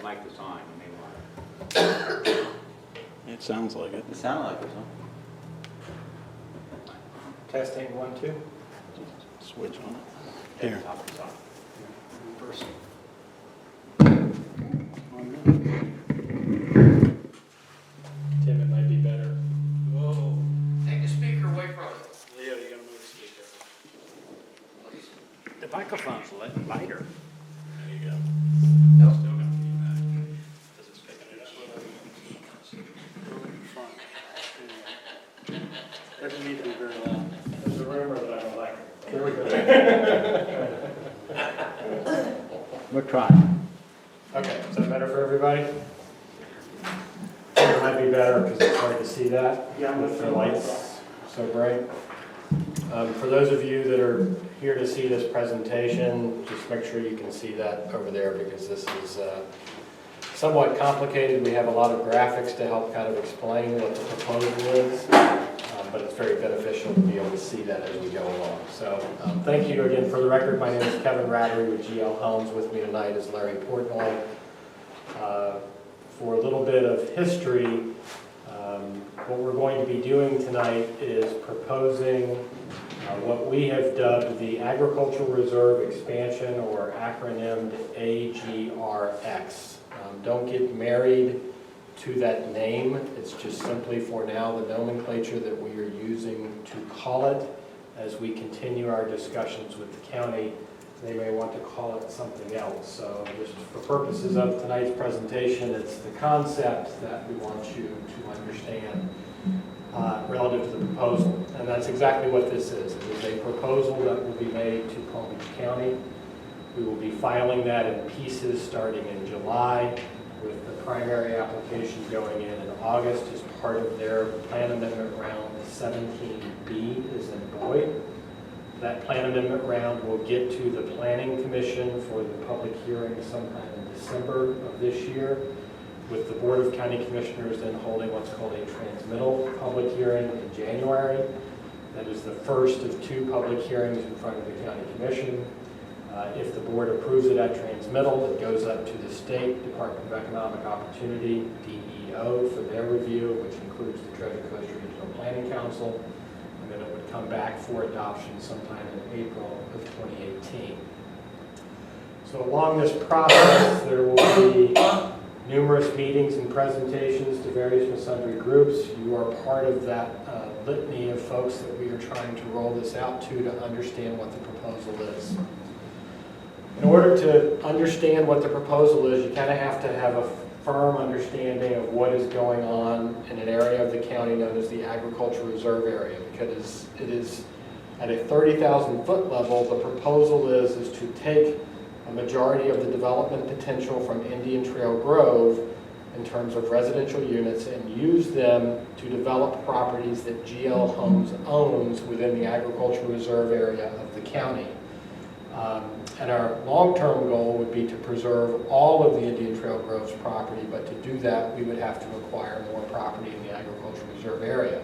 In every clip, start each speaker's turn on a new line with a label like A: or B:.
A: mic is on, you may want to.
B: It sounds like it.
C: It sounded like it, huh?
D: Testing 1, 2.
B: Switch on it. Here.
A: Top is off.
B: First.
D: Tim, it might be better.
B: Whoa.
E: Take the speaker away from it.
B: Leo, you gotta move the speaker.
A: The microphone's lighter.
B: There you go.
E: Nope.
B: Still got feedback. Because it's picking it up. Front. Doesn't need to be very loud.
D: There's a rumor that I don't like it. Here we go.
A: We're trying.
D: Okay, is that better for everybody? It might be better because it's hard to see that with the lights so bright. For those of you that are here to see this presentation, just make sure you can see that over there because this is somewhat complicated. We have a lot of graphics to help kind of explain what the proposal is, but it's very beneficial to be able to see that as we go along. So thank you again. For the record, my name is Kevin Rattery with GL Homes. With me tonight is Larry Portnoy. For a little bit of history, what we're going to be doing tonight is proposing what we have dubbed the Agricultural Reserve Expansion, or acronymed AGRX. Don't get married to that name. It's just simply for now the nomenclature that we are using to call it. As we continue our discussions with the county, they may want to call it something else. So just for purposes of tonight's presentation, it's the concept that we want you to understand relative to the proposal. And that's exactly what this is. It is a proposal that will be made to Palm Beach County. We will be filing that in pieces starting in July, with the primary application going in August as part of their plan amendment round 17B is in boy. That plan amendment round will get to the Planning Commission for the public hearing sometime in December of this year, with the Board of County Commissioners then holding what's called a transmittal public hearing in January. That is the first of 2 public hearings in front of the County Commission. If the board approves it at transmittal, it goes up to the State Department of Economic Opportunity, DEO, for their review, which includes the Treasure Coast Regional Planning Council. And then it would come back for adoption sometime in April of 2018. So along this process, there will be numerous meetings and presentations to various and sundry groups. You are part of that litany of folks that we are trying to roll this out to understand what the proposal is. In order to understand what the proposal is, you kind of have to have a firm understanding of what is going on in an area of the county known as the Agricultural Reserve Area, because it is at a 30,000 foot level. The proposal is to take a majority of the development potential from Indian Trail Grove in terms of residential units and use them to develop properties that GL Homes owns within the Agricultural Reserve Area of the county. And our long-term goal would be to preserve all of the Indian Trail Grove's property, but to do that, we would have to acquire more property in the Agricultural Reserve Area.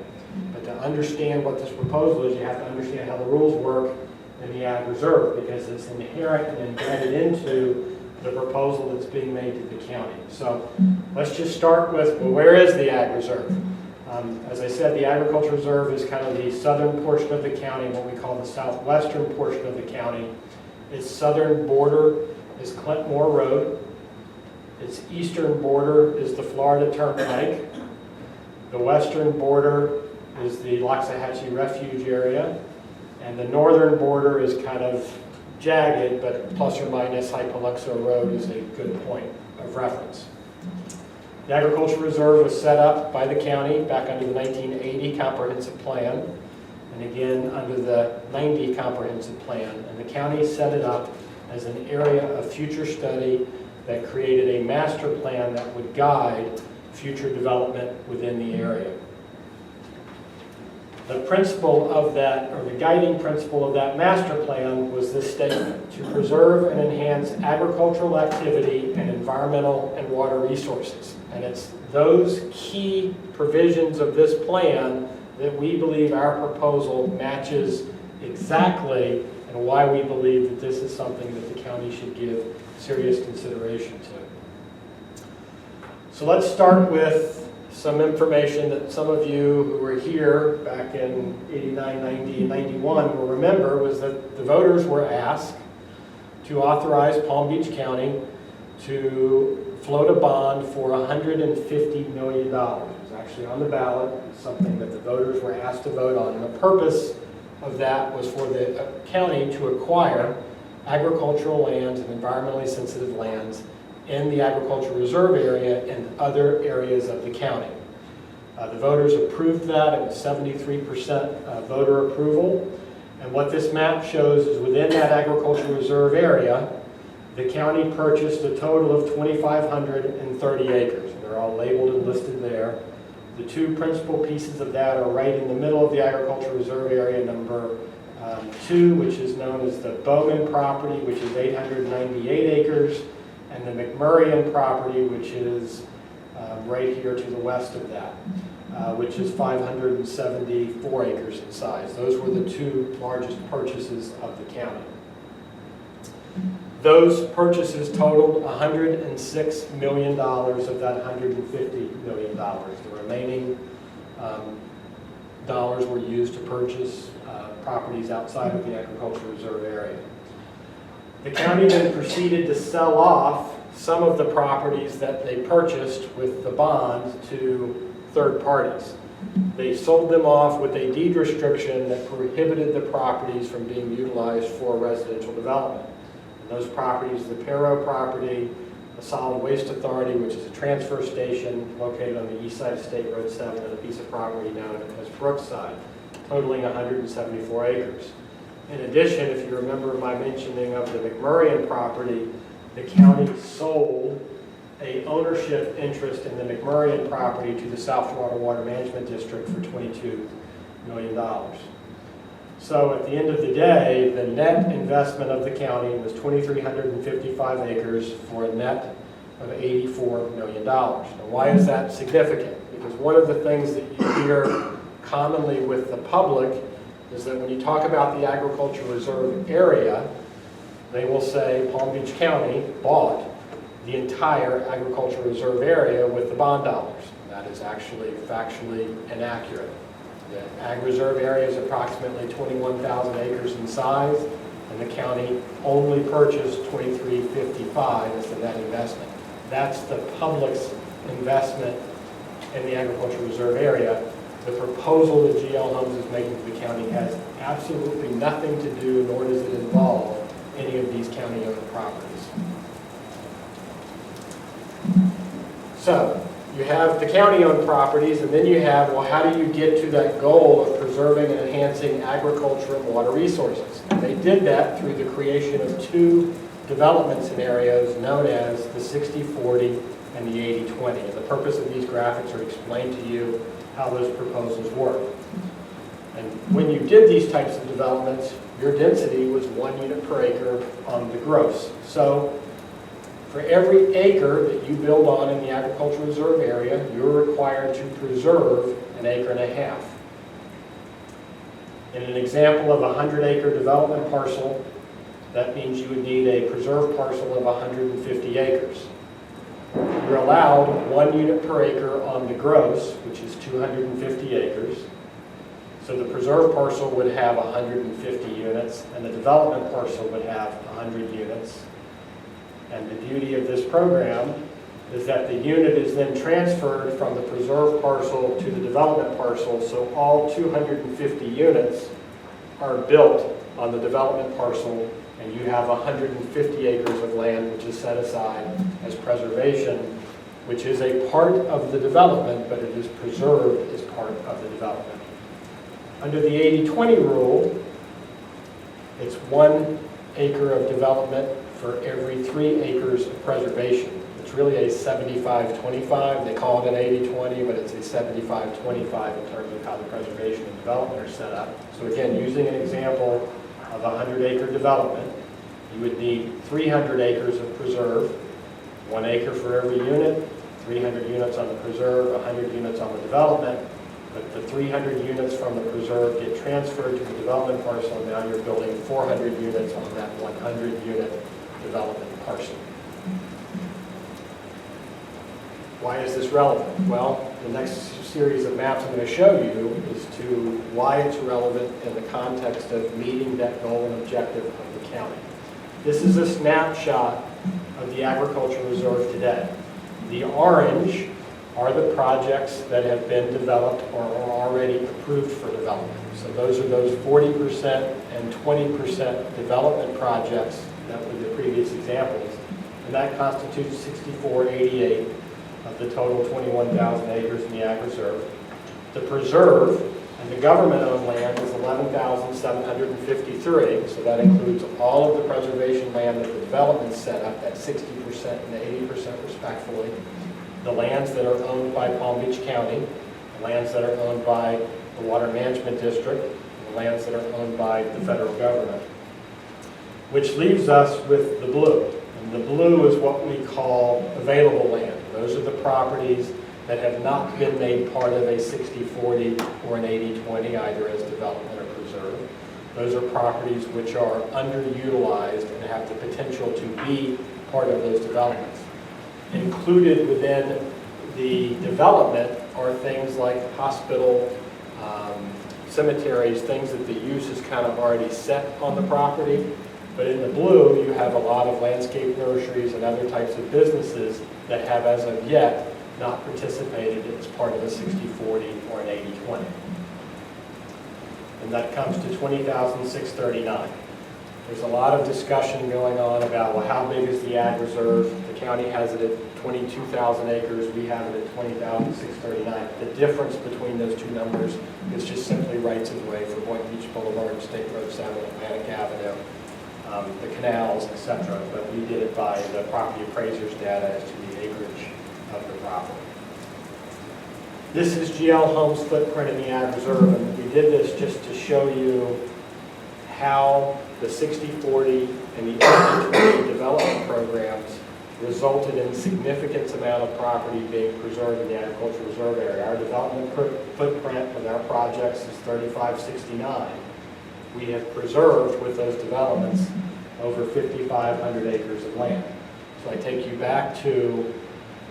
D: But to understand what this proposal is, you have to understand how the rules work in the Ag Reserve, because it's inherent and embedded into the proposal that's being made to the county. So let's just start with, well, where is the Ag Reserve? As I said, the Agricultural Reserve is kind of the southern portion of the county, what we call the southwestern portion of the county. Its southern border is Clintmore Road. Its eastern border is the Florida Turnpike. The western border is the Loxahatchee Refuge area. And the northern border is kind of jagged, but plus or minus Hypoluxo Road is a good point of reference. The Agricultural Reserve was set up by the county back under the 1980 Comprehensive Plan, and again under the 90 Comprehensive Plan. And the county set it up as an area of future study that created a master plan that would guide future development within the area. The principle of that, or the guiding principle of that master plan, was this statement: to preserve and enhance agricultural activity and environmental and water resources. And it's those key provisions of this plan that we believe our proposal matches exactly, and why we believe that this is something that the county should give serious consideration to. So let's start with some information that some of you who were here back in 89, 90, and 91 will remember, was that the voters were asked to authorize Palm Beach County to float a bond for $150 million. It was actually on the ballot. It's something that the voters were asked to vote on. And the purpose of that was for the county to acquire agricultural lands and environmentally sensitive lands in the agricultural reserve area and other areas of the county. The voters approved that. It was 73% voter approval. And what this map shows is within that agricultural reserve area, the county purchased a total of 2,530 acres. They're all labeled and listed there. The two principal pieces of that are right in the middle of the agricultural reserve area, number 2, which is known as the Bowman property, which is 898 acres, and the McMurrian property, which is right here to the west of that, which is 574 acres in size. Those were the two largest purchases of the county. Those purchases totaled $106 million of that $150 million. The remaining dollars were used to purchase properties outside of the agricultural reserve area. The county then proceeded to sell off some of the properties that they purchased with the bond to third parties. They sold them off with a deed restriction that prohibited the properties from being utilized for residential development. And those properties, the Perro property, the Solid Waste Authority, which is a transfer station located on the east side of State Road 7, and a piece of property known as Brookside, totaling 174 acres. In addition, if you remember my mentioning of the McMurrian property, the county sold an ownership interest in the McMurrian property to the South Florida Water Management District for $22 million. So at the end of the day, the net investment of the county was 2,355 acres for a net of $84 million. Now, why is that significant? Because one of the things that you hear commonly with the public is that when you talk about the agricultural reserve area, they will say Palm Beach County bought the entire agricultural reserve area with the bond dollars. That is actually factually inaccurate. The ag reserve area is approximately 21,000 acres in size, and the county only purchased 2,355 as the net investment. That's the public's investment in the agricultural reserve area. The proposal that GL Homes is making to the county has absolutely nothing to do, nor does it involve any of these county-owned properties. So, you have the county-owned properties, and then you have, well, how do you get to that goal of preserving and enhancing agriculture and water resources? And they did that through the creation of two development scenarios known as the 60-40 and the 80-20. And the purpose of these graphics are to explain to you how those proposals work. And when you did these types of developments, your density was 1 unit per acre on the gross. So for every acre that you build on in the agricultural reserve area, you're required to preserve 1.5 acres. In an example of a 100-acre development parcel, that means you would need a preserve parcel of 150 acres. You're allowed 1 unit per acre on the gross, which is 250 acres. So the preserve parcel would have 150 units, and the development parcel would have 100 units. And the beauty of this program is that the unit is then transferred from the preserve parcel to the development parcel, so all 250 units are built on the development parcel, and you have 150 acres of land which is set aside as preservation, which is a part of the development, but it is preserved as part of the development. Under the 80-20 rule, it's 1 acre of development for every 3 acres of preservation. It's really a 75-25. They call it an 80-20, but it's a 75-25 in terms of how the preservation and development are set up. So again, using an example of a 100-acre development, you would need 300 acres of preserve, 1 acre for every unit, 300 units on the preserve, 100 units on the development. But the 300 units from the preserve get transferred to the development parcel, and now you're building 400 units on that 100-unit development parcel. Why is this relevant? Well, the next series of maps I'm going to show you is to why it's relevant in the context of meeting that goal and objective of the county. This is a snapshot of the agricultural reserve today. The orange are the projects that have been developed or are already approved for development. So those are those 40% and 20% development projects that were the previous examples. And that constitutes 6488 of the total 21,000 acres in the ag reserve. The preserve and the government-owned land is 11,753, so that includes all of the preservation land that the development set up, that 60% and the 80% respectively. The lands that are owned by Palm Beach County, the lands that are owned by the Water Management District, and the lands that are owned by the federal government. Which leaves us with the blue. And the blue is what we call available land. Those are the properties that have not been made part of a 60-40 or an 80-20, either as development or preserve. Those are properties which are underutilized and have the potential to be part of those developments. Included within the development are things like hospital, cemeteries, things that the use is kind of already set on the property. But in the blue, you have a lot of landscape nurseries and other types of businesses that have, as of yet, not participated as part of a 60-40 or an 80-20. And that comes to 20,639. There's a lot of discussion going on about, well, how big is the ag reserve? The county has it at 22,000 acres. We have it at 20,639. The difference between those two numbers is just simply rights of way for Boynton Beach Boulevard, State Road 7, Atlantic Avenue, the canals, etc. But we did it by the property appraiser's data as to the acreage of the property. This is GL Homes' footprint in the ag reserve, and we did this just to show you how the 60-40 and the 80-20 development programs resulted in significant amount of property being preserved in the agricultural reserve area. Our development footprint with our projects is 3569. We have preserved with those developments over 5,500 acres of land. So I take you back to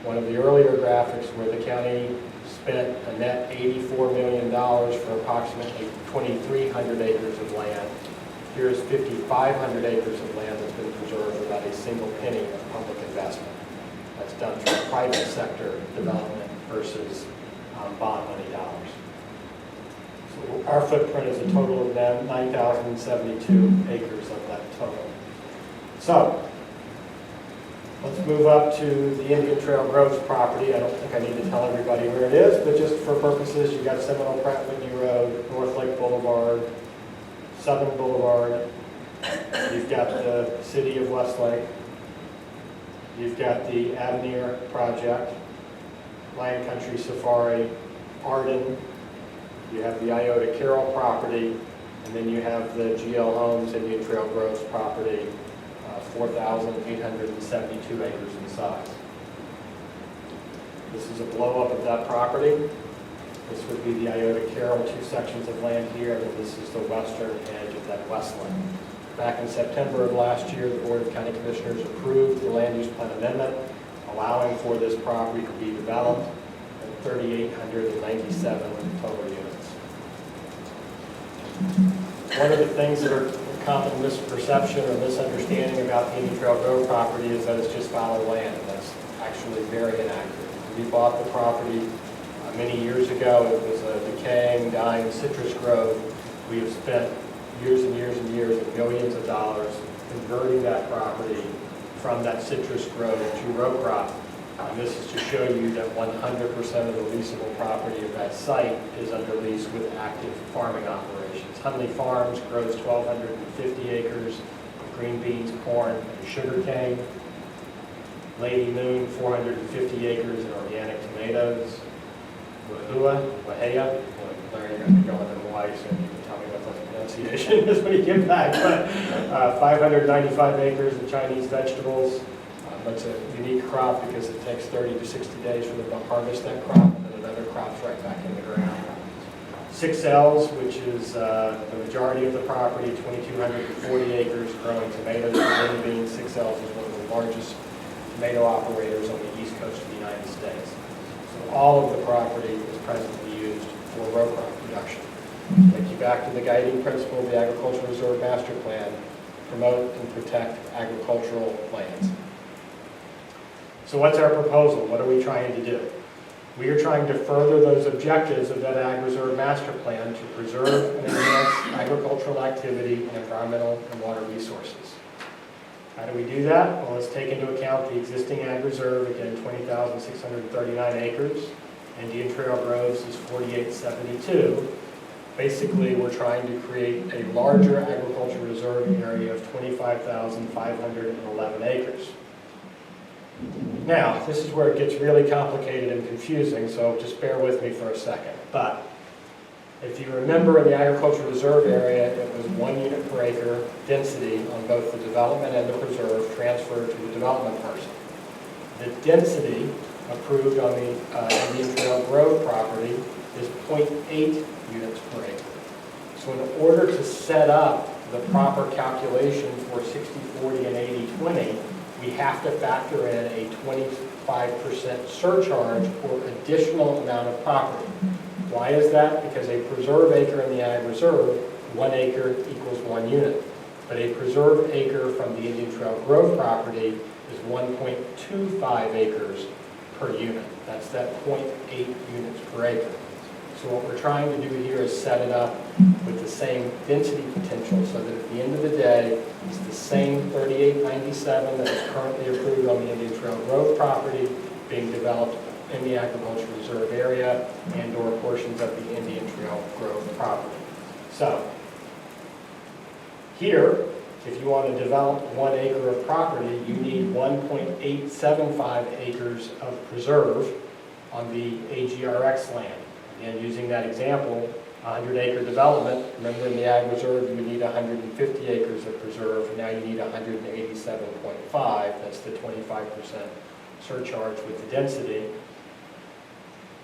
D: one of the earlier graphics where the county spent a net $84 million for approximately 2,300 acres of land. Here's 5,500 acres of land that's been preserved without a single penny of public investment. That's done through private sector development versus bond money dollars. So our footprint is a total of 9,072 acres of that total. So let's move up to the Indian Trail Groves property. I don't think I need to tell everybody where it is, but just for purposes, you've got Seminole Pratt Whitney Road, North Lake Boulevard, Southern Boulevard, you've got the city of Westlake, you've got the Avenir project, Lion Country Safari, Arden, you have the Iota Carroll property, and then you have the GL Homes Indian Trail Groves property, 4,872 acres in size. This is a blow-up of that property. This would be the Iota Carroll, two sections of land here, and then this is the western edge of that westland. Back in September of last year, the Board of County Commissioners approved the land use plan amendment, allowing for this property to be developed at 3,897 total units. One of the things that are common misperception or misunderstanding about the Indian Trail Grove property is that it's just fallow land, and that's actually very inaccurate. We bought the property many years ago. It was a decaying, dying citrus grove. We have spent years and years and years and millions of dollars converting that property from that citrus grove to row crop. And this is to show you that 100% of the leasable property of that site is under lease with active farming operations. Hunley Farms grows 1,250 acres of green beans, corn, and sugar cane. Lady Moon, 450 acres of organic tomatoes. Wahea, Larry, you're going to be going to Hawaii soon. You can tell me what the pronunciation is when you get back. But 595 acres of Chinese vegetables. That's a unique crop because it takes 30 to 60 days for them to harvest that crop, and then another crop's right back in the ground. 6 L's, which is the majority of the property, 2,240 acres growing tomatoes and green beans. 6 L's is one of the largest tomato operators on the east coast of the United States. all of the property is presently used for row crop production. Take you back to the guiding principle of the Agricultural Reserve Master Plan: promote and protect agricultural lands. So what's our proposal? What are we trying to do? We are trying to further those objectives of that Ag Reserve Master Plan to preserve and enhance agricultural activity and environmental and water resources. How do we do that? Well, let's take into account the existing Ag Reserve, again, 20,639 acres. Indian Trail Groves is 4,872. Basically, we're trying to create a larger agricultural reserve area of 25,511 acres. Now, this is where it gets really complicated and confusing, so just bear with me for a second. But if you remember, in the agricultural reserve area, it was 1 unit per acre density on both the development and the preserve transferred to the development parcel. The density approved on the Indian Trail Grove property is 0.8 units per acre. So in order to set up the proper calculation for 60/40 and 80/20, we have to factor in a 25% surcharge or additional amount of property. Why is that? Because a preserve acre in the Ag Reserve, 1 acre equals 1 unit. But a preserve acre from the Indian Trail Grove property is 1.25 acres per unit. That's that 0.8 units per acre. So what we're trying to do here is set it up with the same density potential so that at the end of the day, it's the same 3897 that is currently approved on the Indian Trail Grove property being developed in the agricultural reserve area and/or portions of the Indian Trail Grove property. So here, if you want to develop 1 acre of property, you need 1.875 acres of preserve on the AGRX land. And using that example, 100-acre development, remember in the Ag Reserve you would need 150 acres of preserve, now you need 187.5, that's the 25% surcharge with the density.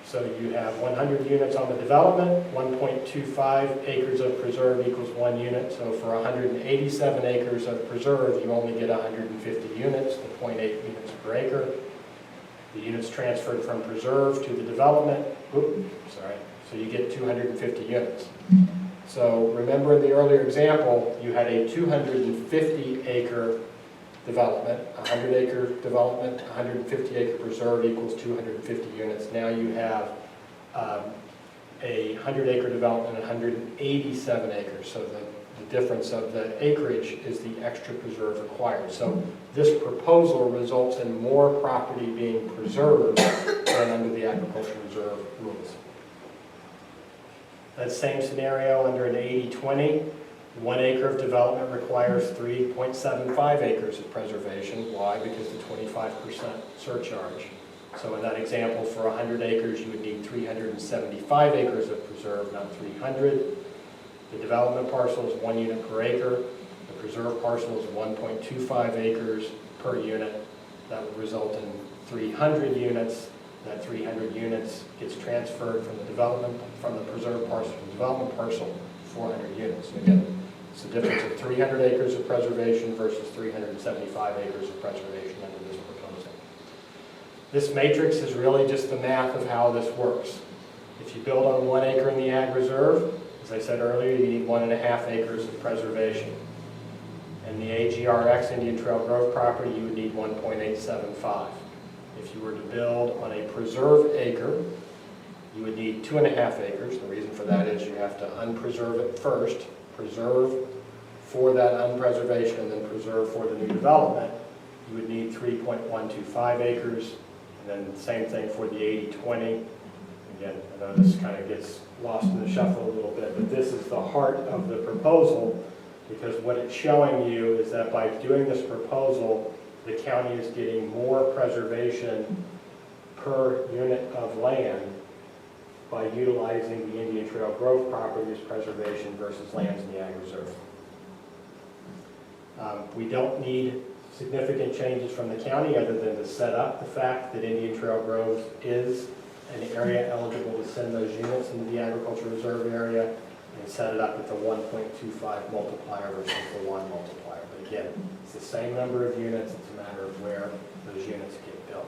D: So you have 100 units on the development, 1.25 acres of preserve equals 1 unit, so for 187 acres of preserve you only get 150 units, the 0.8 units per acre. The units transferred from preserve to the development, so you get 250 units. So remember in the earlier example, you had a 250-acre development, 100-acre development, 150-acre preserve equals 250 units. Now you have a 100-acre development, 187 acres. So the difference of the acreage is the extra preserve required. So this proposal results in more property being preserved than under the agricultural reserve rules. That same scenario under an 80/20, 1 acre of development requires 3.75 acres of preservation. Why? Because the 25% surcharge. So in that example, for 100 acres, you would need 375 acres of preserve, not 300. The development parcel is 1 unit per acre. The preserve parcel is 1.25 acres per unit. That would result in 300 units. That 300 units gets transferred from the preserve parcel to the development parcel, 400 units. And again, it's the difference of 300 acres of preservation versus 375 acres of preservation under this proposal. This matrix is really just the math of how this works. If you build on 1 acre in the Ag Reserve, as I said earlier, you need 1.5 acres of preservation. In the AGRX Indian Trail Grove property, you would need 1.875. If you were to build on a preserve acre, you would need 2.5 acres. The reason for that is you have to unpreserve it first, preserve for that unpreservation, and then preserve for the new development. You would need 3.125 acres, and then the same thing for the 80/20. Again, I know this kind of gets lost in the shuffle a little bit, but this is the heart of the proposal, because what it's showing you is that by doing this proposal, the county is getting more preservation per unit of land by utilizing the Indian Trail Grove property as preservation versus lands in the Ag Reserve. We don't need significant changes from the county other than to set up the fact that Indian Trail Grove is an area eligible to send those units into the agricultural reserve area, and set it up at the 1.25 multiplier versus the 1 multiplier. But again, it's the same number of units, it's a matter of where those units get built.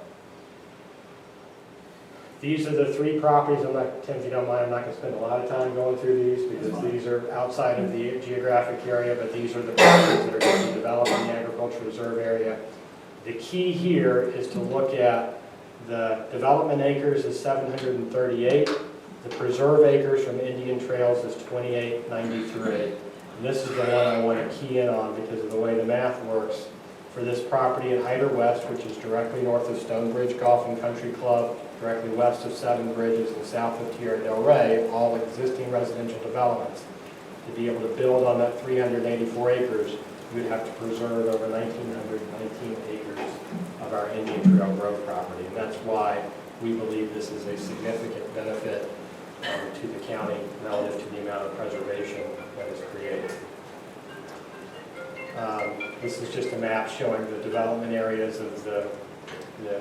D: These are the three properties. Tim, if you don't mind, I'm not going to spend a lot of time going through these because these are outside of the geographic area, but these are the properties that are going to be developed in the agricultural reserve area. The key here is to look at the development acres is 738. The preserve acres from Indian Trails is 2893. And this is the one I want to key in on because of the way the math works. For this property at Hyder West, which is directly north of Stonebridge Golf and Country Club, directly west of Seven Bridges and south of Tierra del Rey, all existing residential developments. To be able to build on that 384 acres, you would have to preserve over 1,919 acres of our Indian Trail Grove property. And that's why we believe this is a significant benefit to the county relative to the amount of preservation that is created. This is just a map showing the development areas of the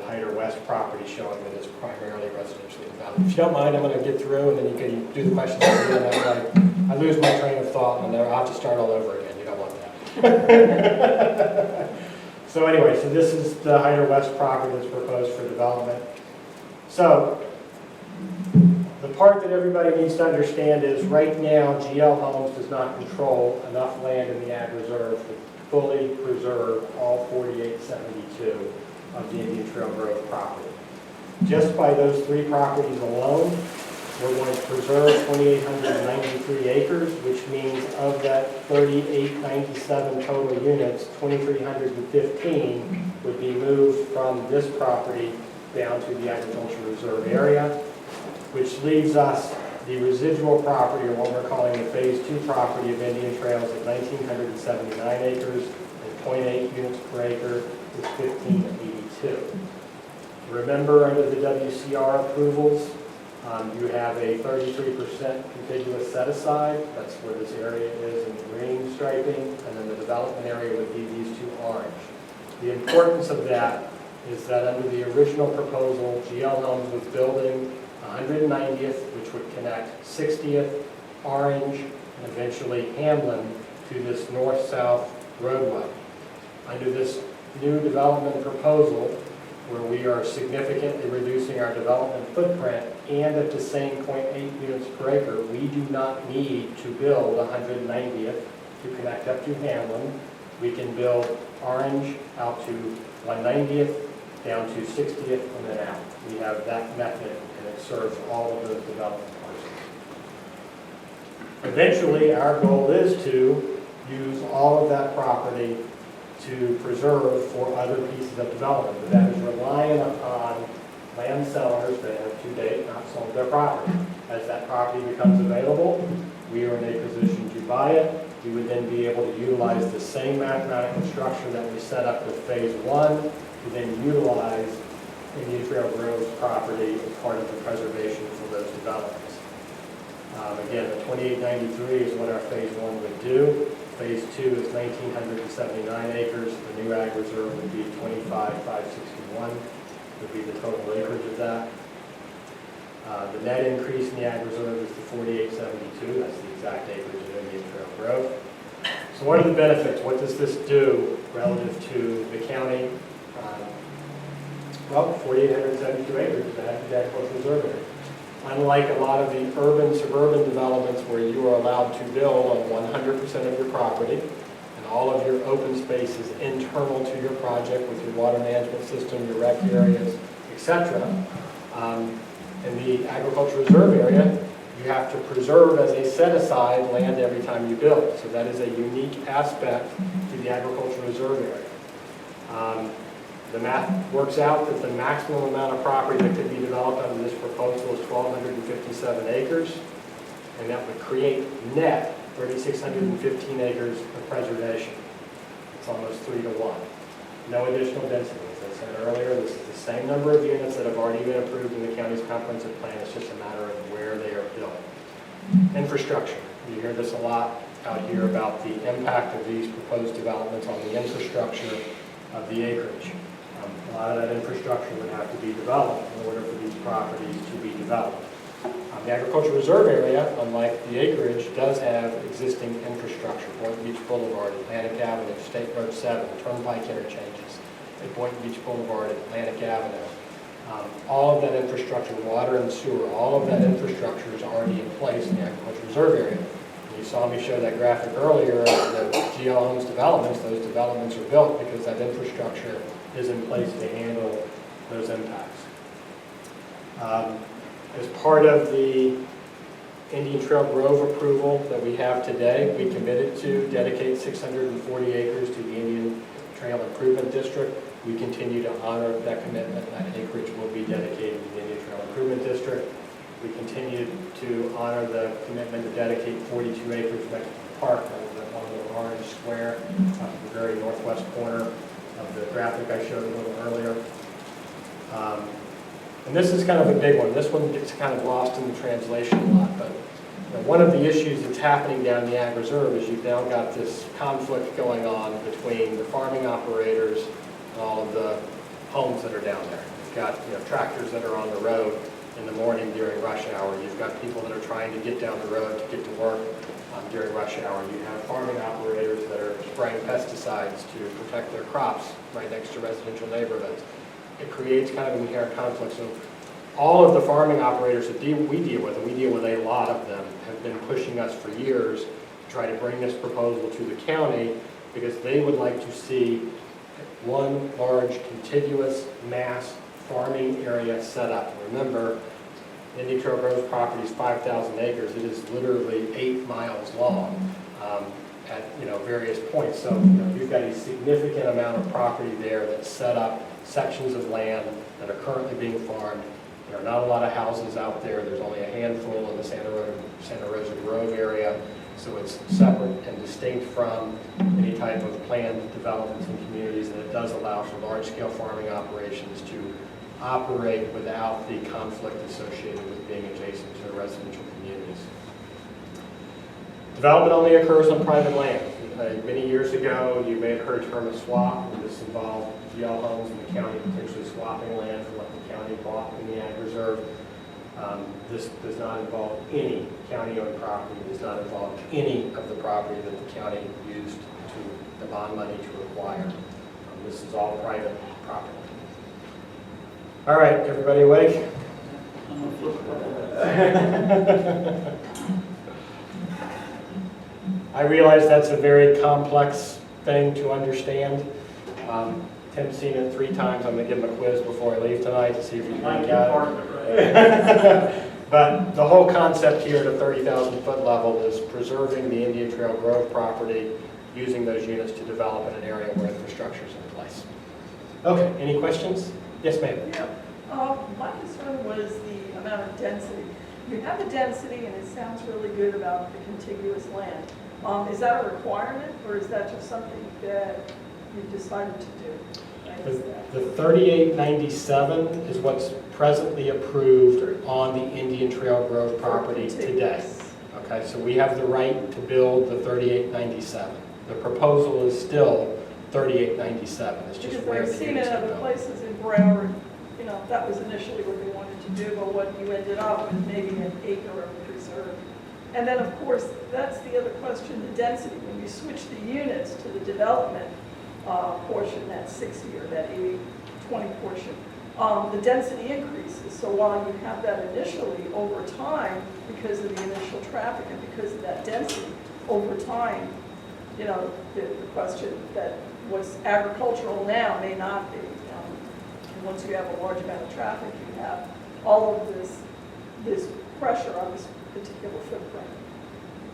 D: Hyder West property, showing that it's primarily residentially developed. If you don't mind, I'm going to get through and then you can do the questions at the end. That way I lose my train of thought and I'll have to start all over again. You don't want that. So anyway, so this is the Hyder West property that's proposed for development. So the part that everybody needs to understand is right now GL Homes does not control enough land in the Ag Reserve to fully preserve all 4872 of the Indian Trail Grove property. Just by those three properties alone, we're going to preserve 2,893 acres, which means of that 3,897 total units, 2,315 would be moved from this property down to the agricultural reserve area, which leaves us the residual property, or what we're calling the Phase 2 property of Indian Trails at 1,979 acres and 0.8 units per acre is 1,582. Remember, under the WCR approvals, you have a 33% contiguous set-aside. That's where this area is in the green striping, and then the development area would be these two orange. The importance of that is that under the original proposal, GL Homes was building 190th, which would connect 60th, Orange, and eventually Hamlin to this north-south roadway. Under this new development proposal, where we are significantly reducing our development footprint and at the same 0.8 units per acre, we do not need to build 190th to connect up to Hamlin. We can build Orange out to 190th, down to 60th, and then out. We have that method, and it serves all of those development parcels. Eventually, our goal is to use all of that property to preserve for other pieces of development, but that is reliant upon land sellers that have to date not sold their property. As that property becomes available, we are in a position to buy it. We would then be able to utilize the same mathematical structure that we set up with Phase 1 to then utilize Indian Trail Grove's property as part of the preservation for those developments. Again, the 2893 is what our Phase 1 would do. Phase 2 is 1,979 acres. The new Ag Reserve would be 25,561, would be the total acreage of that. The net increase in the Ag Reserve is the 4,872. That's the exact acreage of Indian Trail Grove. So what are the benefits? What does this do relative to the county? Well, 4,872 acres is the agricultural reserve area. Unlike a lot of the urban, suburban developments where you are allowed to build on 100% of your property, and all of your open space is internal to your project with your water management system, your rec areas, etc. In the agricultural reserve area, you have to preserve as a set-aside land every time you build. So that is a unique aspect to the agricultural reserve area. The math works out that the maximum amount of property that could be developed under this proposal is 1,257 acres, and that would create net 3,615 acres of preservation. It's almost 3 to 1. No additional density. As I said earlier, this is the same number of units that have already been approved in the county's comprehensive plan. It's just a matter of where they are built. Infrastructure. You hear this a lot out here about the impact of these proposed developments on the infrastructure of the acreage. A lot of that infrastructure would have to be developed in order for these properties to be developed. The agricultural reserve area, unlike the acreage, does have existing infrastructure. Boynton Beach Boulevard, Atlantic Avenue, State Road 7, Turnpike interchanges at Boynton Beach Boulevard, Atlantic Avenue. All of that infrastructure, water and sewer, all of that infrastructure is already in place in the agricultural reserve area. You saw me show that graphic earlier of the GL Homes developments. Those developments are built because that infrastructure is in place to handle those impacts. As part of the Indian Trail Grove approval that we have today, we committed to dedicate 640 acres to the Indian Trail Improvement District. We continue to honor that commitment. That acreage will be dedicated to the Indian Trail Improvement District. We continue to honor the commitment to dedicate 42 acres next to the park, on the orange square, the very northwest corner of the graphic I showed a little earlier. And this is kind of a big one. This one gets kind of lost in the translation a lot, but one of the issues that's happening down in the Ag Reserve is you've now got this conflict going on between the farming operators and all of the homes that are down there. You've got tractors that are on the road in the morning during rush hour. You've got people that are trying to get down the road to get to work during rush hour. You have farming operators that are spraying pesticides to protect their crops right next to residential neighborhoods. It creates kind of an inherent conflict. So all of the farming operators that we deal with, and we deal with a lot of them, have been pushing us for years to try to bring this proposal to the county because they would like to see one large contiguous mass farming area set up. Remember, Indian Trail Grove property is 5,000 acres. It is literally 8 miles long at various points. So you've got a significant amount of property there that's set up, sections of land that are currently being farmed. There are not a lot of houses out there. There's only a handful in the Santa Rosa Grove area. So it's separate and distinct from any type of planned developments in communities, and it does allow for large-scale farming operations to operate without the conflict associated with being adjacent to residential communities. Development only occurs on private land. Many years ago, you may have heard a term of swap. This involved GL Homes in the county potentially swapping land for what the county bought in the Ag Reserve. This does not involve any county-owned property. It does not involve any of the property that the county used the bond money to acquire. This is all private property. All right, everybody awake? I realize that's a very complex thing to understand. Tim's seen it 3 times. I'm going to give him a quiz before I leave tonight to see if he can got it. But the whole concept here at a 30,000-foot level is preserving the Indian Trail Grove property, using those units to develop in an area where infrastructure is in place. Okay, any questions? Yes, ma'am.
C: Yeah. My concern was the amount of density. You have the density, and it sounds really good about the contiguous land. Is that a requirement, or is that just something that you've decided to do?
D: The 3897 is what's presently approved on the Indian Trail Grove property today. Okay, so we have the right to build the 3897. The proposal is still 3897. It's just
C: Because
D: where
C: I've
D: the
C: seen
D: units
C: it
D: are
C: other
D: built.
C: places in Broward, that was initially what they wanted to do, but what you ended up with maybe an acre of preserve. And then, of course, that's the other question, the density. When you switch the units to the development portion, that 60 or that 80-20 portion, the density increases. So while you have that initially, over time, because of the initial traffic and because of that density, over time, the question that was agricultural now may not be. And once you have a large amount of traffic, you have all of this pressure on this particular footprint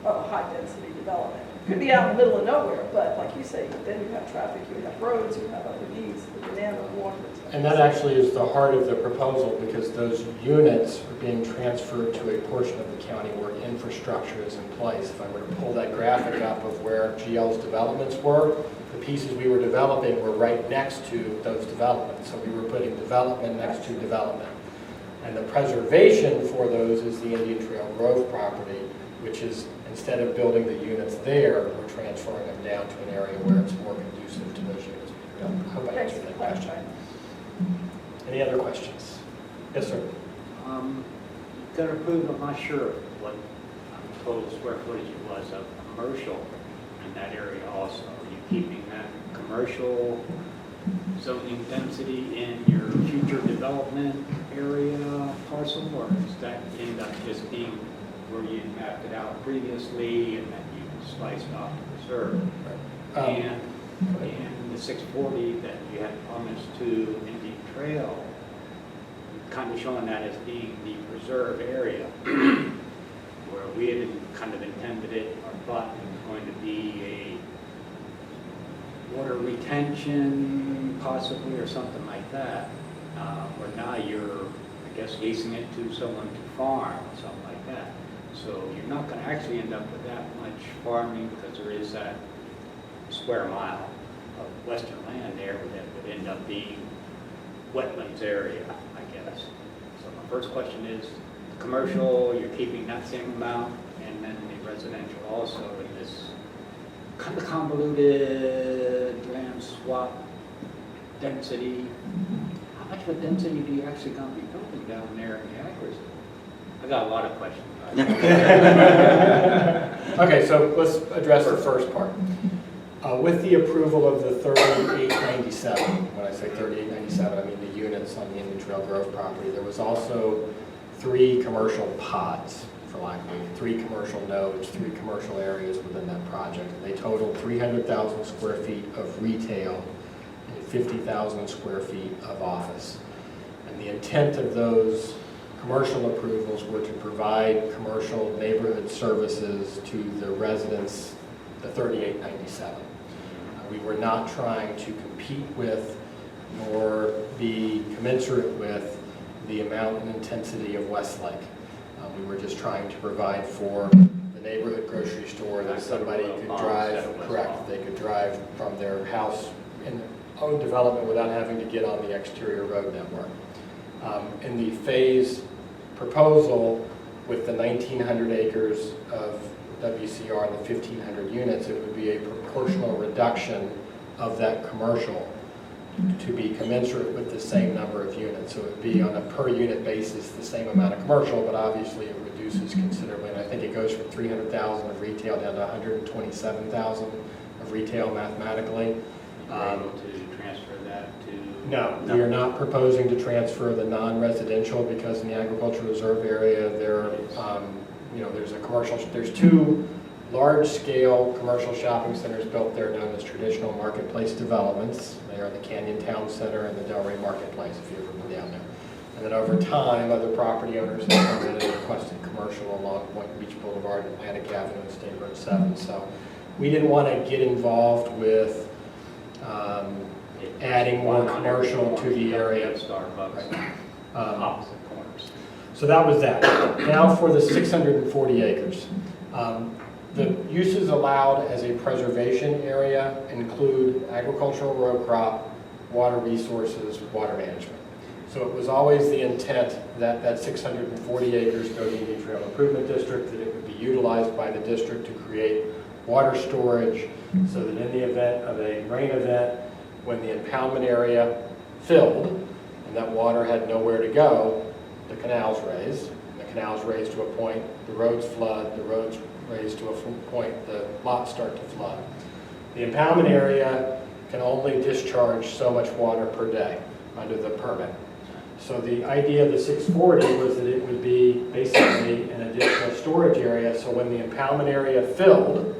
C: of a high-density development. It could be out in the middle of nowhere, but like you say, then you have traffic, you have roads, you have other needs, the demand on water.
D: And that actually is the heart of the proposal, because those units are being transferred to a portion of the county where infrastructure is in place. If I were to pull that graphic up of where GL's developments were, the pieces we were developing were right next to those developments. So we were putting development next to development. And the preservation for those is the Indian Trail Grove property, which is, instead of building the units there, we're transferring them down to an area where it's more conducive to those units being built. I hope I
C: Thanks
D: answered
C: for
D: that question.
C: clarifying.
D: Any other questions? Yes, sir.
A: Got approved, I'm not sure what total square footage it was of commercial in that area also. Are you keeping that commercial zoning density in your future development area parcel, or does that end up just being where you mapped it out previously and then you sliced off the reserve? And the 640 that you had promised to Indian Trail, kind of showing that as being the preserve area, where we had kind of intended it or thought it was going to be a water retention possibly or something like that, where now you're, I guess, leasing it to someone to farm or something like that. So you're not going to actually end up with that much farming because there is that square mile of western land there that would end up being wetlands area, I guess. So my first question is, commercial, you're keeping that same amount, and then the residential also in this kind of convoluted land swap density. How much of a density do you actually going to be building down there in the agri? I got a lot of questions.
D: Okay, so let's address the first part. With the approval of the 3897, when I say 3897, I mean the units on the Indian Trail Grove property, there was also 3 commercial pods, for lack of 3 commercial nodes, 3 commercial areas within that project. They totaled 300,000 square feet of retail and 50,000 square feet of office. And the intent of those commercial approvals were to provide commercial neighborhood services to the residents, the 3897. We were not trying to compete with nor be commensurate with the amount and intensity of Westlake. We were just trying to provide for the neighborhood grocery store that somebody could drive, correct, they could drive from their house in their own development without having to get on the exterior road network. In the phase proposal with the 1,900 acres of WCR and the 1,500 units, it would be a proportional reduction of that commercial to be commensurate with the same number of units. So it would be on a per unit basis the same amount of commercial, but obviously it reduces considerably. And I think it goes from 300,000 of retail down to 127,000 of retail mathematically.
A: Are you able to transfer that to?
D: No, we are not proposing to transfer the non-residential because in the agricultural reserve area there, there's a commercial. There's 2 large-scale commercial shopping centers built there known as traditional marketplace developments. They are the Canyon Town Center and the Delray Marketplace, if you've ever been down there. And then over time, other property owners have come in and requested commercial along Point Beach Boulevard and Atlantic Avenue and State Road 7. So we didn't want to get involved with adding more commercial to the area.
A: Starbucks,
D: Right.
A: opposite corners.
D: So that was that. Now for the 640 acres. The uses allowed as a preservation area include agricultural row crop, water resources, water management. So it was always the intent that that 640 acres go to the Indian Trail Improvement District, that it would be utilized by the district to create water storage so that in the event of a rain event, when the impoundment area filled and that water had nowhere to go, the canals raised. And the canals raised to a point, the roads flood, the roads raised to a point, the lots start to flood. The impoundment area can only discharge so much water per day under the permit. So the idea of the 640 was that it would be basically an additional storage area, so when the impoundment area filled,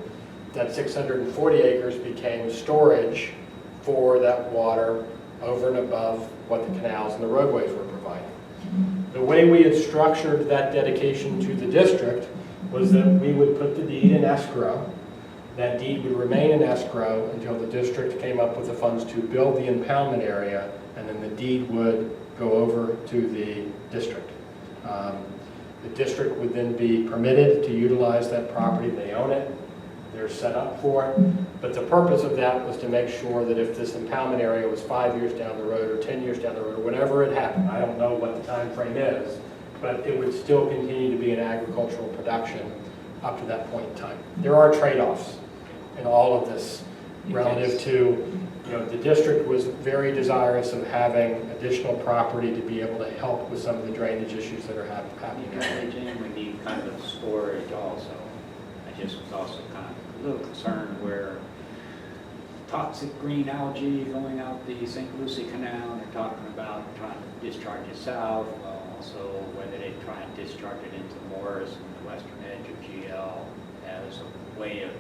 D: that 640 acres became storage for that water over and above what the canals and the roadways were providing. The way we had structured that dedication to the district was that we would put the deed in escrow. That deed would remain in escrow until the district came up with the funds to build the impoundment area, and then the deed would go over to the district. The district would then be permitted to utilize that property. They own it. They're set up for it. But the purpose of that was to make sure that if this impoundment area was 5 years down the road or 10 years down the road or whatever had happened, I don't know what the time frame is, but it would still continue to be an agricultural production up to that point in time. There are trade-offs in all of this relative to, the district was very desirous of having additional property to be able to help with some of the drainage issues that are happening.
A: We need kind of storage also. I just was also kind of a little concerned where toxic green algae going out the St. Lucie Canal. They're talking about trying to discharge it south, also whether they try and discharge it into Morris and the western edge of GL as a way of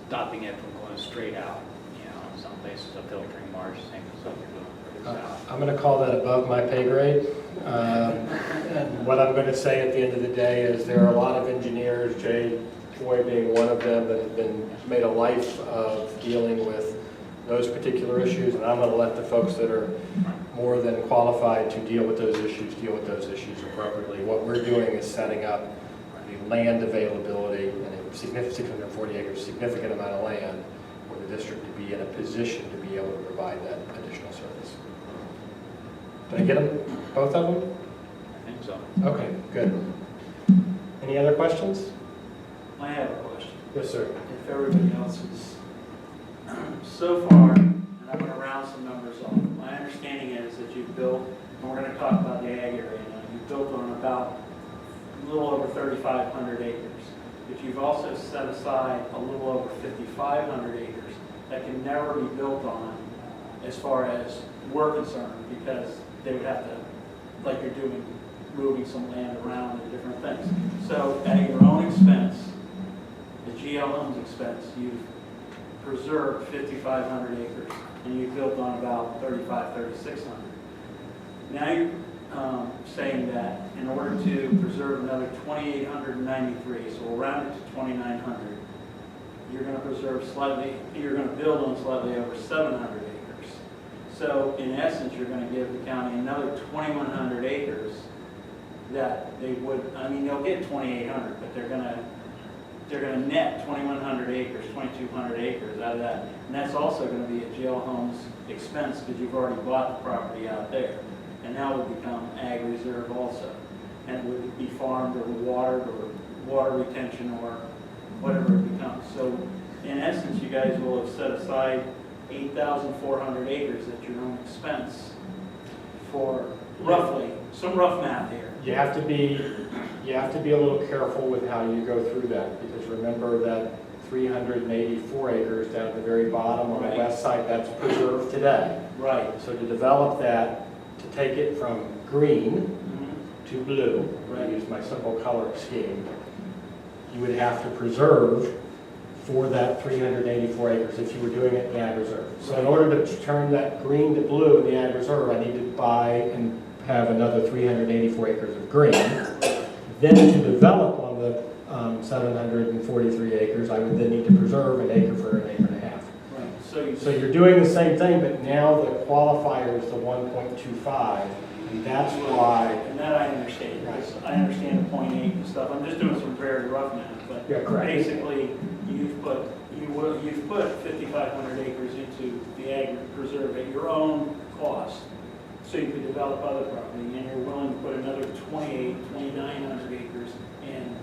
A: stopping it from going straight out. You know, in some places a filtering marsh, same as what they're doing further south.
D: I'm going to call that above my pay grade. And what I'm going to say at the end of the day is there are a lot of engineers, Jay Foy being one of them, that have made a life of dealing with those particular issues, and I'm going to let the folks that are more than qualified to deal with those issues appropriately. What we're doing is setting up the land availability and a significant 640 acres, significant amount of land for the district to be in a position to be able to provide that additional service. Did I get them, both of them?
A: I think so.
D: Okay, good. Any other questions?
B: I have a question.
D: Yes, sir.
B: If everybody else is, so far, and I'm going to round some numbers off, my understanding is that you've built, and we're going to talk about the ag area now, you've built on about a little over 3,500 acres. But you've also set aside a little over 5,500 acres that can never be built on as far as we're concerned, because they would have to, like you're doing, moving some land around and different things. So at your own expense, the GL Homes expense, you've preserved 5,500 acres, and you've built on about 3,600. Now you're saying that in order to preserve another 2,893, so we'll round it to 2,900, you're going to preserve slightly, you're going to build on slightly over 700 acres. So in essence, you're going to give the county another 2,100 acres that they would, I mean, they'll get 2,800, but they're going to net 2,100 acres, 2,200 acres out of that. And that's also going to be a GL Homes expense because you've already bought the property out there. And now it would become ag reserve also. And it would be farmed or watered or water retention or whatever it becomes. So in essence, you guys will have set aside 8,400 acres at your own expense for roughly, some rough math here.
D: You have to be a little careful with how you go through that, because remember that 384 acres down at the very bottom on the
B: Right.
D: west side, that's preserved today.
B: Right.
D: So to develop that, to take it from green to blue,
B: Right.
D: I use my simple color scheme, you would have to preserve for that 384 acres if you were doing it in the ag reserve. So in order to turn that green to blue in the ag reserve, I need to buy and have another 384 acres of green. Then to develop on the 743 acres, I would then need to preserve an acre for an acre and a half.
B: Right.
D: So you're doing the same thing, but now the qualifier is the 1.25, and that's why.
B: And that I understand. I understand the 0.8 and stuff. I'm just doing some very rough math, but
D: Yeah, correct.
B: basically, you've put 5,500 acres into the ag preserve at your own cost, so you could develop other property, and you're willing to put another 2,900 acres in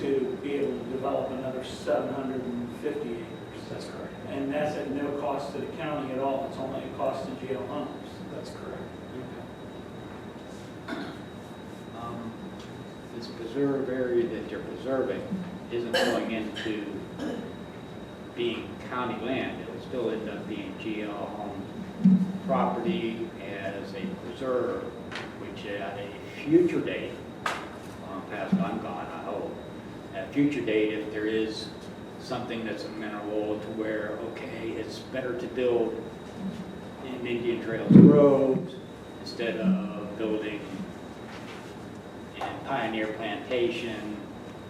B: to be able to develop another 750 acres.
D: That's correct.
B: And that's at no cost to the county at all. It's only a cost to GL Homes.
D: That's correct.
A: This preserve area that you're preserving isn't going into being county land. It'll still end up being GL Homes property as a preserve, which at a future date, past I'm gone, I hope, at a future date, if there is something that's amenable to where, okay, it's better to build in Indian Trails roads instead of building in Pioneer Plantation,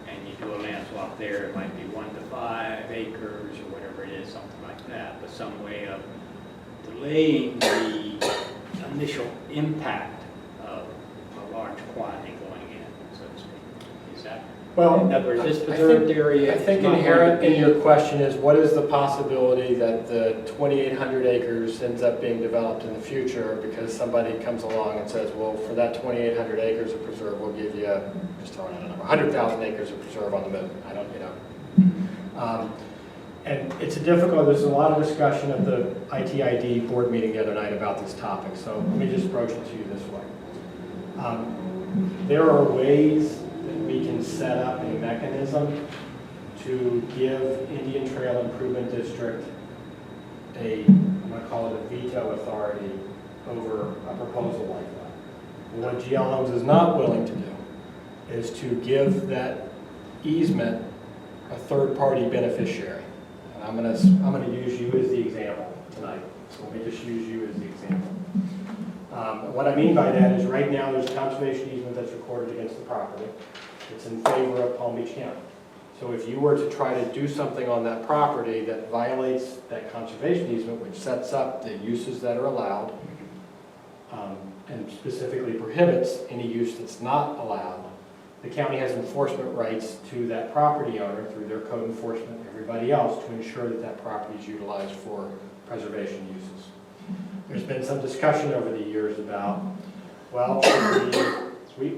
A: and you do a land swap there, it might be 1 to 5 acres or whatever it is, something like that, but some way of delaying the initial impact of a large quantity going in, so to speak. Is that?
D: Well,
A: In other words, this preserved area.
D: I think
A: is not going to
D: inherent in
A: be-
D: your question is, what is the possibility that the 2,800 acres ends up being developed in the future because somebody comes along and says, well, for that 2,800 acres of preserve, we'll give you, just throwing out a number, 100,000 acres of preserve on the moon. I don't, and it's there's a lot of discussion at the ITID board meeting the other night about this topic, so let me just approach it to you this way. There are ways that we can set up a mechanism to give Indian Trail Improvement District I'm going to call it a veto authority over a proposal like that. What GL Homes is not willing to do is to give that easement a third-party beneficiary. And I'm going to use you as the example tonight. So let me just use you as the example. What I mean by that is right now there's a conservation easement that's recorded against the property. It's in favor of Palm Beach County. So if you were to try to do something on that property that violates that conservation easement, which sets up the uses that are allowed, and specifically prohibits any use that's not allowed, the county has enforcement rights to that property owner through their code enforcement and everybody else to ensure that that property is utilized for preservation uses. There's been some discussion over the years about, well,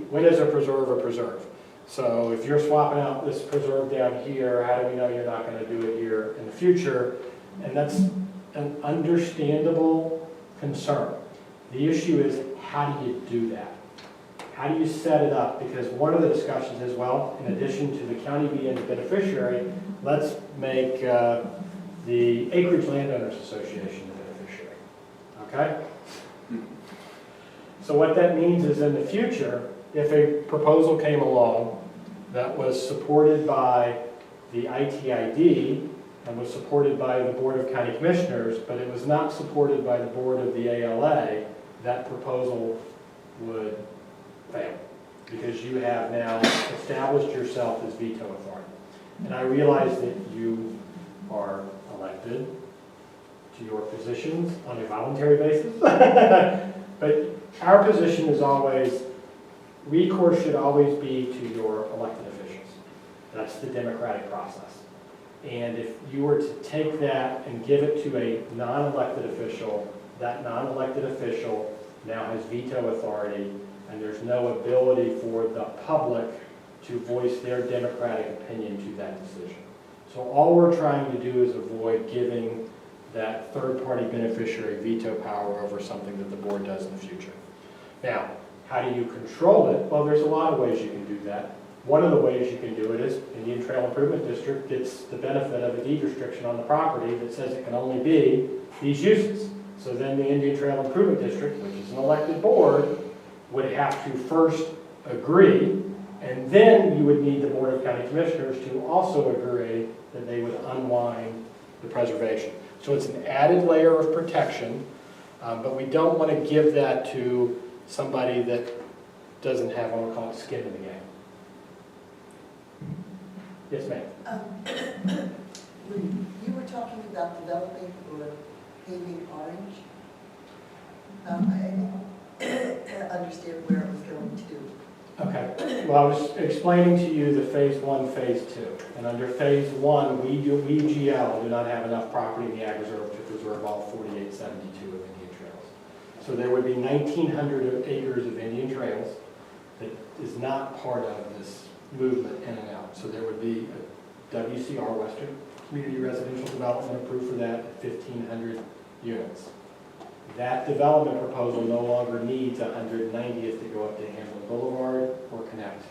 D: when is a preserve? So if you're swapping out this preserve down here, how do we know you're not going to do it here in the future? And that's an understandable concern. The issue is, how do you do that? How do you set it up? Because one of the discussions is, well, in addition to the county being the beneficiary, let's make the Acreage Landowners Association the beneficiary. Okay? So what that means is in the future, if a proposal came along that was supported by the ITID and was supported by the Board of County Commissioners, but it was not supported by the Board of the ALA, that proposal would fail, because you have now established yourself as veto authority. And I realize that you are elected to your positions on a voluntary basis, but our position is always, recourse should always be to your elected officials. That's the democratic process. And if you were to take that and give it to a non-elected official, that non-elected official now has veto authority, and there's no ability for the public to voice their democratic opinion to that decision. So all we're trying to do is avoid giving that third-party beneficiary veto power over something that the board does in the future. Now, how do you control it? Well, there's a lot of ways you can do that. One of the ways you can do it is Indian Trail Improvement District gets the benefit of a deed restriction on the property that says it can only be these uses. So then the Indian Trail Improvement District, which is an elected board, would have to first agree, and then you would need the Board of County Commissioners to also agree that they would unwind the preservation. So it's an added layer of protection, but we don't want to give that to somebody that doesn't have, I want to call it, skin in the game. Yes, ma'am.
F: When you were talking about developing or paving Orange, I didn't understand where it was going to.
D: Okay. Well, I was explaining to you the phase 1, phase 2. And under phase 1, we GL do not have enough property in the ag reserve to preserve all 4872 of Indian Trails. So there would be 1,900 acres of Indian Trails that is not part of this movement in and out. So there would be a WCR, Western Community Residential Development, approved for that at 1,500 units. That development proposal no longer needs 190th to go up to Hamlin Boulevard or connect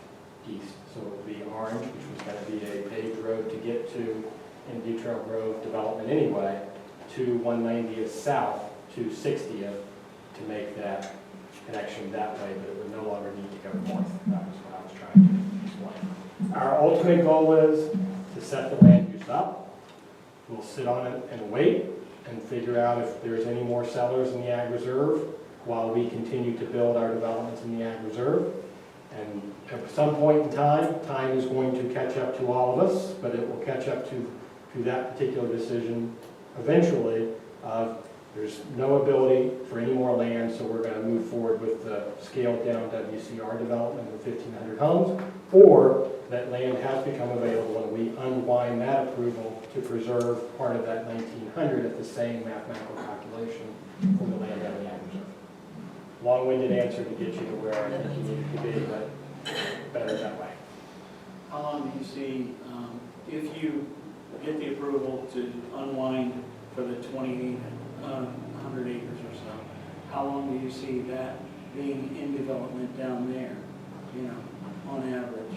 D: east. So it would be Orange, which was going to be a paved road to get to Indian Trail Grove development anyway, to 190th south to 60th to make that connection that way, but it would no longer need to go north. That was what I was trying to explain. Our ultimate goal is to set the land use up. We'll sit on it and wait and figure out if there's any more sellers in the ag reserve while we continue to build our developments in the ag reserve. And at some point in time is going to catch up to all of us, but it will catch up to that particular decision eventually of there's no ability for any more land, so we're going to move forward with the scaled down WCR development of 1,500 homes, or that land has become available and we unwind that approval to preserve part of that 1,900 at the same mathematical calculation for the land out of the ag reserve. Long-winded answer to get you to where I think you need to be, but better that way.
B: How long do you see, if you get the approval to unwind for the 2,800 acres or so, how long do you see that being in development down there, on average?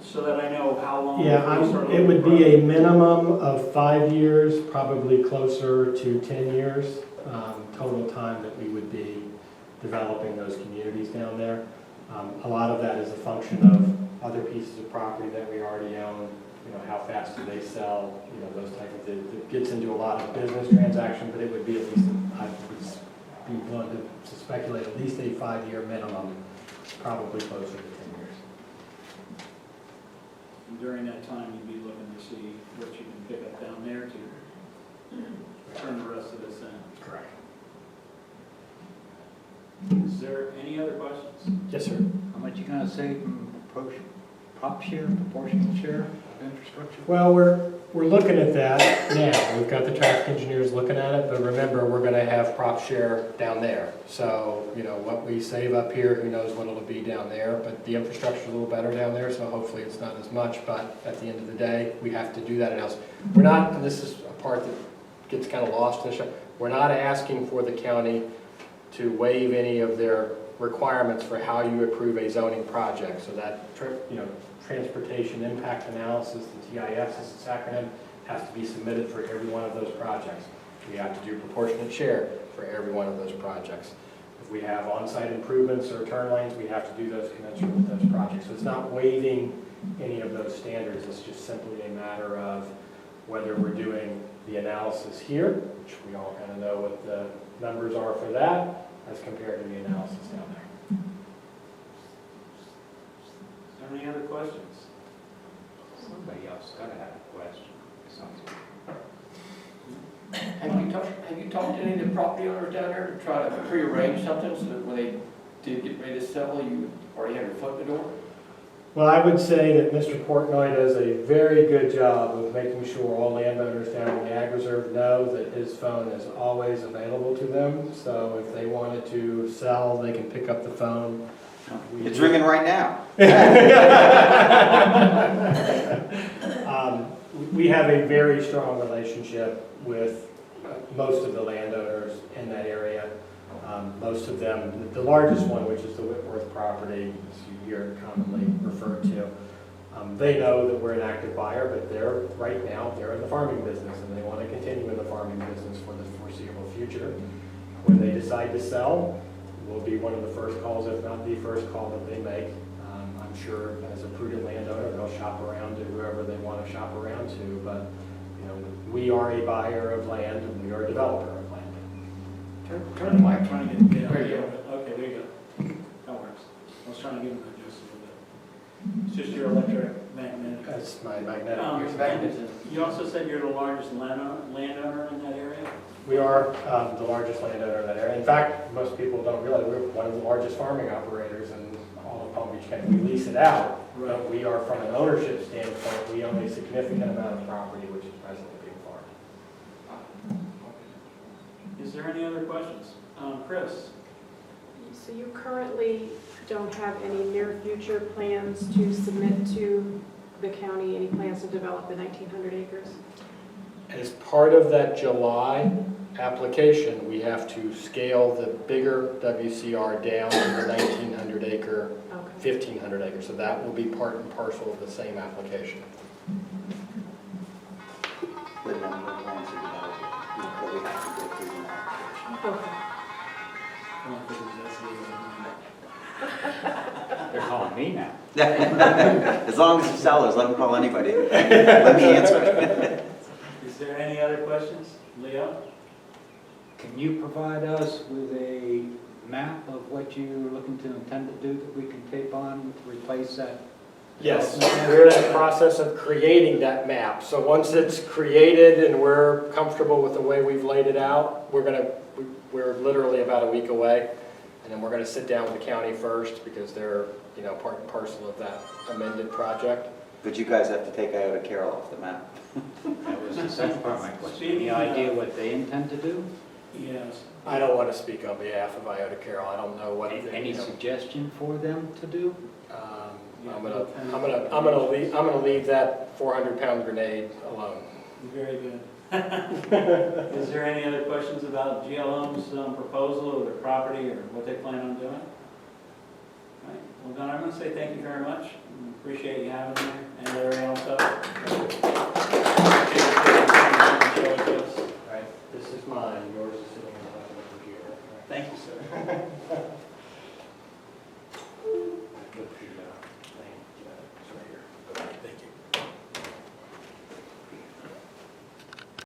B: So that I know how long
D: Yeah, it would be a minimum of 5 years, probably closer to 10 years, total time that we would be developing those communities down there. A lot of that is a function of other pieces of property that we already own, how fast do they sell, those type of things. It gets into a lot of business transaction, but it would be at least, I would be willing to speculate, at least a 5-year minimum, probably closer to 10 years.
B: And during that time, you'd be looking to see what you can pick up down there to turn the rest of this in.
D: Correct.
B: Is there any other questions?
D: Yes, sir.
A: How much you gonna save from prop share, proportional share of infrastructure?
D: Well, we're looking at that now. We've got the traffic engineers looking at it, but remember, we're gonna have prop share down there. So, what we save up here, who knows what it'll be down there, but the infrastructure's a little better down there, so hopefully it's not as much, but at the end of the day, we have to do that in-house. We're not, and this is a part that gets kind of lost in the show, we're not asking for the county to waive any of their requirements for how you approve a zoning project. So that, transportation impact analysis, the TIS is its acronym, has to be submitted for every one of those projects. We have to do proportionate share for every one of those projects. If we have on-site improvements or turn lanes, we have to do those commensurate with those projects. So it's not waiving any of those standards, it's just simply a matter of whether we're doing the analysis here, which we all kind of know what the numbers are for that, as compared to the analysis down there.
B: Is there any other questions?
A: Somebody else gotta have a question.
E: Have you talked to any of the property owners down there to try to prearrange something so that when they did get ready to sell, you already have your foot in the door?
D: Well, I would say that Mr. Portnoy does a very good job of making sure all landowners down in the Ag Reserve know that his phone is always available to them. So if they wanted to sell, they can pick up the phone.
G: It's ringing right now.
D: We have a very strong relationship with most of the landowners in that area. Most of them, the largest one, which is the Whitworth property, as you hear it commonly referred to, they know that we're an active buyer, but right now they're in the farming business and they want to continue in the farming business for the foreseeable future. When they decide to sell, will be one of the first calls, if not the first call that they make. I'm sure as a prudent landowner, they'll shop around to whoever they want to shop around to, but we are a buyer of land and we are a developer of land.
B: Turn the mic, trying to get
E: There you
B: Okay, there you go. That works. I was trying to give him the juice a little bit. It's just your electromagnetic.
D: That's my magnetic.
E: Your magnetism.
B: You also said you're the largest landowner in that area?
D: We are the largest landowner in that area. In fact, most people don't realize we're one of the largest farming operators in all of Palm Beach County. We lease it out, but we are, from an ownership standpoint, we own a significant amount of property which is presently being farmed.
B: Is there any other questions? Chris?
H: So you currently don't have any near future plans to submit to the county, any plans to develop the 1,900 acres?
D: As part of that July application, we have to scale the bigger WCR down to the 1,900 acre,
H: Okay.
D: 1,500 acre. So that will be part and parcel of the same application.
G: But none of the plans are developed, but we have to go through the application.
H: Okay.
A: They're calling me now.
G: As long as the sellers, let them call anybody. Let me answer it.
B: Is there any other questions? Leo?
A: Can you provide us with a map of what you're looking to intend to do that we can tape on to replace that?
D: Yes, we're in the process of creating that map. So once it's created and we're comfortable with the way we've laid it out, we're literally about a week away. And then we're going to sit down with the county first because they're, part and parcel of that amended project.
G: But you guys have to take Iota Carroll off the map.
A: That was the second part of my question.
B: Speaking
A: Any
B: of-
A: idea what they intend to do?
B: Yes.
D: I don't want to speak on behalf of Iota Carroll. I don't know what.
A: Any suggestion for them to do?
D: I'm gonna leave that 400-pound grenade alone.
B: Very good. Is there any other questions about GLM's proposal or their property or what they plan on doing? Right. Well, Don, I'm going to say thank you very much. Appreciate you having me and everyone else up.
D: Right, this is mine, yours is sitting on top of the computer.
B: Thank you, sir.